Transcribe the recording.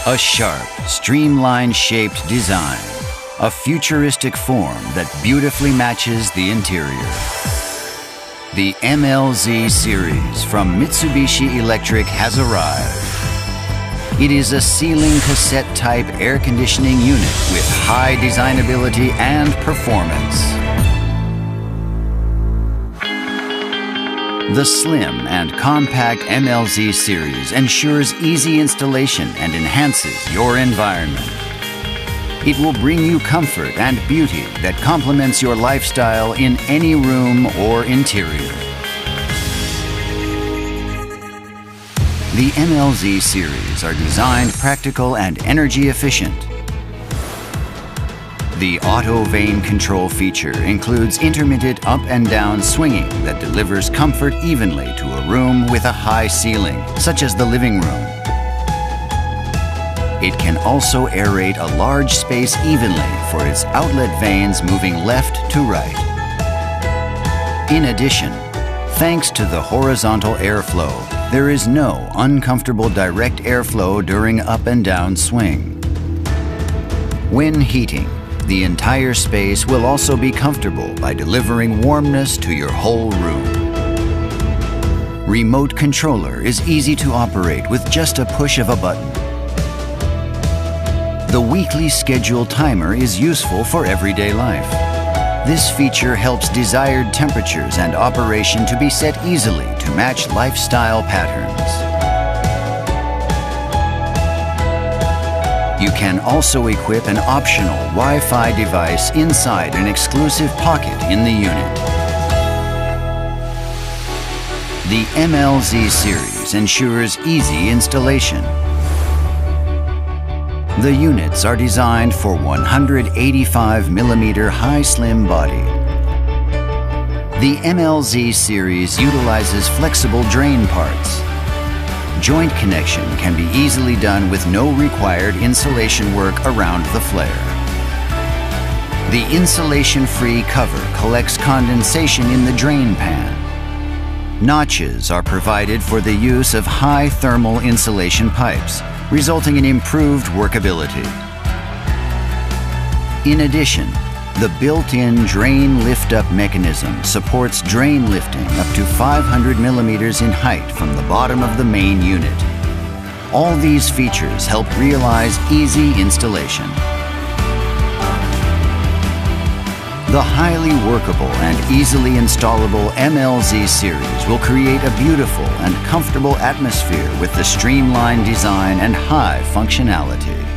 A sharp, streamline-shaped design. A futuristic form that beautifully matches the interior. The MLZ series from Mitsubishi Electric has arrived. It is a ceiling cassette-type air conditioning unit with high designability and performance. The slim and compact MLZ series ensures easy installation and enhances your environment. It will bring you comfort and beauty that complements your lifestyle in any room or interior. The MLZ series are designed practical and energy efficient. The auto vane control feature includes intermittent up and down swinging that delivers comfort evenly to a room with a high ceiling, such as the living room. It can also aerate a large space evenly for its outlet vanes moving left to right. In addition, thanks to the horizontal airflow, there is no uncomfortable direct airflow during up and down swing. When heating, the entire space will also be comfortable by delivering warmness to your whole room. Remote controller is easy to operate with just a push of a button. The weekly schedule timer is useful for everyday life. This feature helps desired temperatures and operation to be set easily to match lifestyle patterns. You can also equip an optional Wi-Fi device inside an exclusive pocket in the unit. The MLZ series ensures easy installation. The units are designed for 185mm high slim body. The MLZ series utilizes flexible drain parts. Joint connection can be easily done with no required insulation work around the flare. The insulation-free cover collects condensation in the drain pan. Notches are provided for the use of high thermal insulation pipes, resulting in improved workability. In addition, the built-in drain lift-up mechanism supports drain lifting up to 500mm in height from the bottom of the main unit. All these features help realize easy installation. The highly workable and easily installable MLZ series will create a beautiful and comfortable atmosphere with the streamlined design and high functionality.